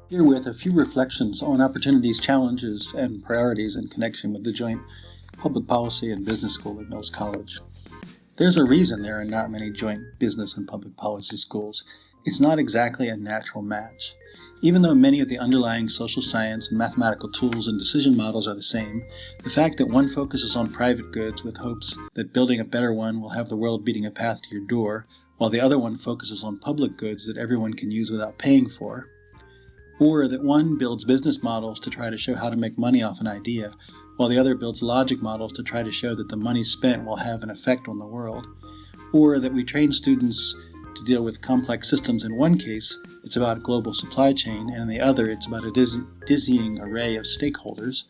Herewith, a few reflections on opportunities, challenges, and priorities in connection with the joint Public Policy and Business School at Mills College. There's a reason there are not many joint business and public policy schools. It's not exactly a natural match. Even though many of the underlying social science and mathematical tools and decision models are the same, the fact that one focuses on private goods with hopes that building a better one will have the world beating a path to your door, while the other one focuses on public goods that everyone can use without paying for, or that one builds business models to try to show how to make money off an idea, while the other builds logic models to try to show that the money spent will have an effect on the world, or that we train students to deal with complex systems. In one case, it's about a global supply chain, and in the other, it's about a dizzying array of stakeholders,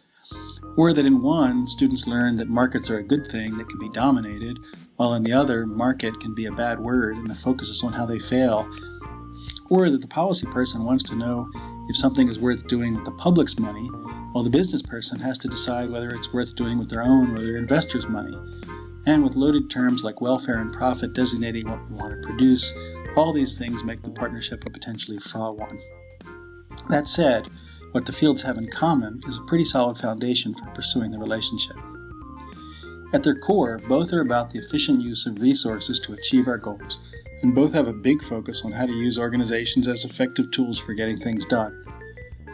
or that in one, students learn that markets are a good thing that can be dominated, while in the other, market can be a bad word and the focus is on how they fail, or that the policy person wants to know if something is worth doing with the public's money, while the business person has to decide whether it's worth doing with their own or their investors' money. And with loaded terms like welfare and profit designating what we want to produce, all these things make the partnership a potentially fraught one. That said, what the fields have in common is a pretty solid foundation for pursuing the relationship. At their core, both are about the efficient use of resources to achieve our goals, and both have a big focus on how to use organizations as effective tools for getting things done.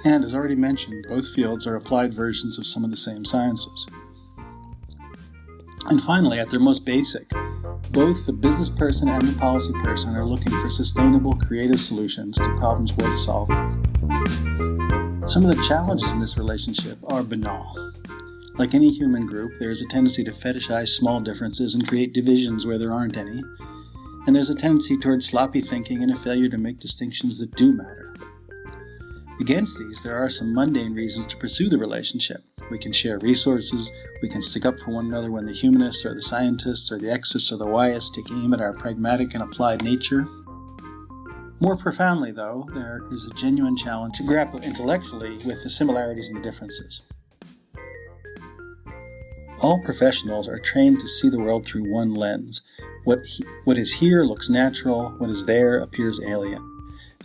And as already mentioned, both fields are applied versions of some of the same sciences. And finally, at their most basic, both the business person and the policy person are looking for sustainable, creative solutions to problems worth solving. Some of the challenges in this relationship are banal. Like any human group, there is a tendency to fetishize small differences and create divisions where there aren't any. And there's a tendency toward sloppy thinking and a failure to make distinctions that do matter. Against these, there are some mundane reasons to pursue the relationship. We can share resources, we can stick up for one another when the humanists or the scientists or the Xists or the Yists take aim at our pragmatic and applied nature. More profoundly, though, there is a genuine challenge to grapple intellectually with the similarities and the differences. All professionals are trained to see the world through one lens. What is here looks natural, what is there appears alien.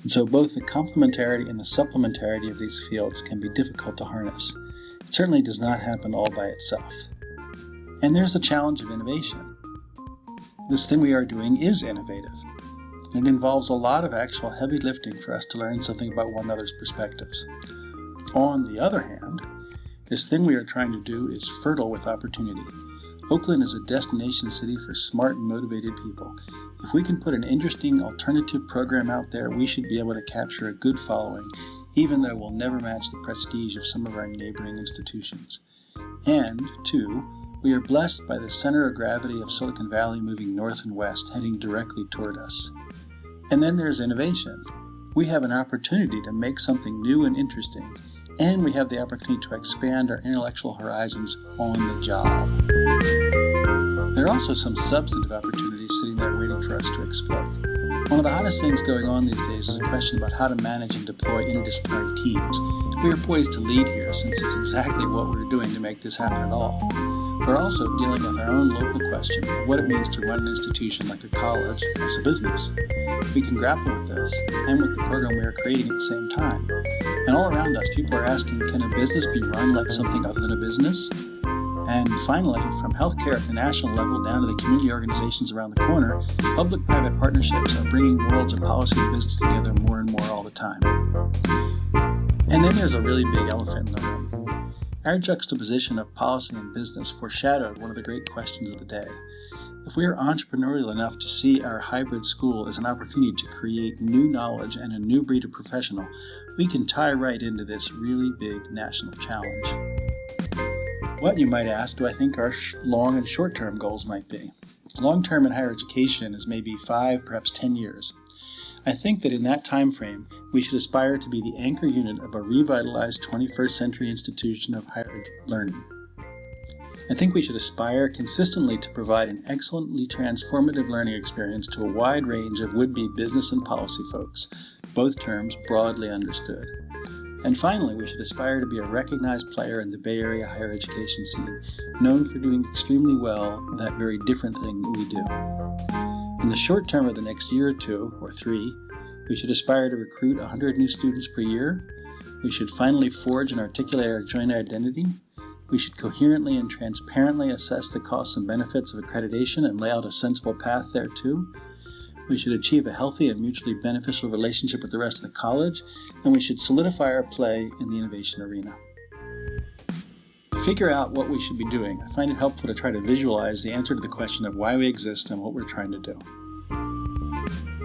And so both the complementarity and the supplementarity of these fields can be difficult to harness. It certainly does not happen all by itself. And there's the challenge of innovation. This thing we are doing is innovative. And it involves a lot of actual heavy lifting for us to learn something about one another's perspectives. On the other hand, this thing we are trying to do is fertile with opportunity. Oakland is a destination city for smart and motivated people. If we can put an interesting alternative program out there, we should be able to capture a good following, even though we'll never match the prestige of some of our neighboring institutions. And, two, we are blessed by the center of gravity of Silicon Valley moving north and west, heading directly toward us. And then there's innovation. We have an opportunity to make something new and interesting, and we have the opportunity to expand our intellectual horizons on the job. There are also some substantive opportunities sitting there waiting for us to exploit. One of the hottest things going on these days is a question about how to manage and deploy interdisciplinary teams. We are poised to lead here, since it's exactly what we're doing to make this happen at all. We're also dealing with our own local question of what it means to run an institution like a college as a business. We can grapple with this and with the program we are creating at the same time. And all around us, people are asking, can a business be run like something other than a business? And finally, from healthcare at the national level down to the community organizations around the corner, public-private partnerships are bringing worlds of policy and business together more and more all the time. And then there's a really big elephant in the room. Our juxtaposition of policy and business foreshadowed one of the great questions of the day. If we are entrepreneurial enough to see our hybrid school as an opportunity to create new knowledge and a new breed of professional, we can tie right into this really big national challenge. What, you might ask, do I think our long and short-term goals might be? Long-term in higher education is maybe 5, perhaps 10 years. I think that in that time frame, we should aspire to be the anchor unit of a revitalized 21st century institution of higher learning. I think we should aspire consistently to provide an excellently transformative learning experience to a wide range of would-be business and policy folks, both terms broadly understood. And finally, we should aspire to be a recognized player in the Bay Area higher education scene, known for doing extremely well that very different thing that we do. In the short term of the next year or 2, or 3, we should aspire to recruit 100 new students per year, We should finally forge and articulate our joint identity. We should coherently and transparently assess the costs and benefits of accreditation and lay out a sensible path thereto. We should achieve a healthy and mutually beneficial relationship with the rest of the college, and we should solidify our play in the innovation arena. To figure out what we should be doing, I find it helpful to try to visualize the answer to the question of why we exist and what we're trying to do.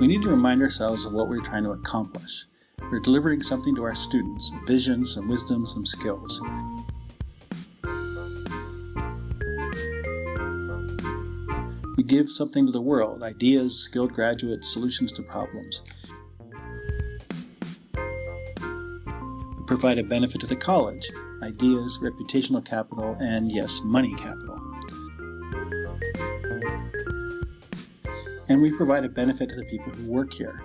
We need to remind ourselves of what we're trying to accomplish. We're delivering something to our students, a vision, some wisdom, some skills. We give something to the world, ideas, skilled graduates, solutions to problems. We provide a benefit to the college, ideas, reputational capital, and yes, money capital. And we provide a benefit to the people who work here.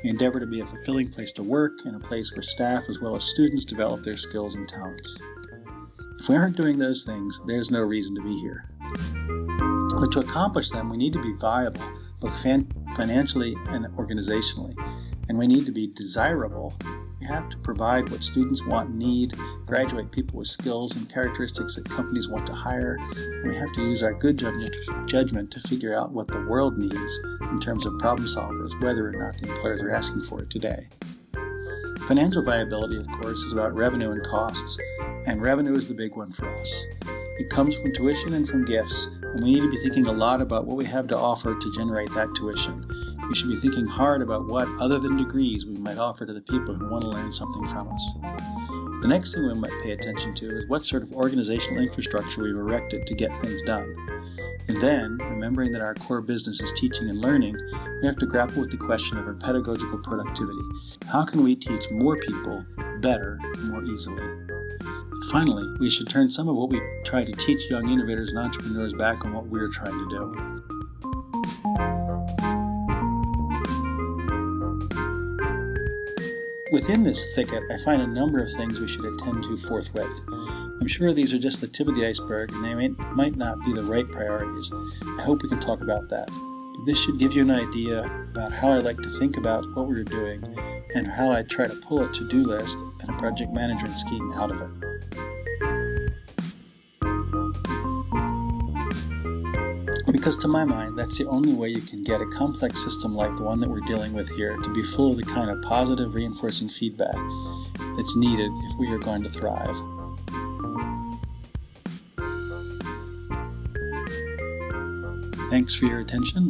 We endeavor to be a fulfilling place to work and a place where staff as well as students develop their skills and talents. If we aren't doing those things, there's no reason to be here. But to accomplish them, we need to be viable, both financially and organizationally, and we need to be desirable. We have to provide what students want and need, graduate people with skills and characteristics that companies want to hire, and we have to use our good judgment to figure out what the world needs in terms of problem solvers, whether or not the employers are asking for it today. Financial viability, of course, is about revenue and costs, and revenue is the big one for us. It comes from tuition and from gifts, and we need to be thinking a lot about what we have to offer to generate that tuition. We should be thinking hard about what, other than degrees, we might offer to the people who want to learn something from us. The next thing we might pay attention to is what sort of organizational infrastructure we've erected to get things done. And then, remembering that our core business is teaching and learning, we have to grapple with the question of our pedagogical productivity. How can we teach more people better, more easily? Finally, we should turn some of what we try to teach young innovators and entrepreneurs back on what we're trying to do. Within this thicket, I find a number of things we should attend to forthwith. I'm sure these are just the tip of the iceberg and they might not be the right priorities. I hope we can talk about that. But this should give you an idea about how I like to think about what we're doing and how I try to pull a to-do list and a project management scheme out of it. Because to my mind, that's the only way you can get a complex system like the one that we're dealing with here to be full of the kind of positive reinforcing feedback that's needed if we are going to thrive. Thanks for your attention.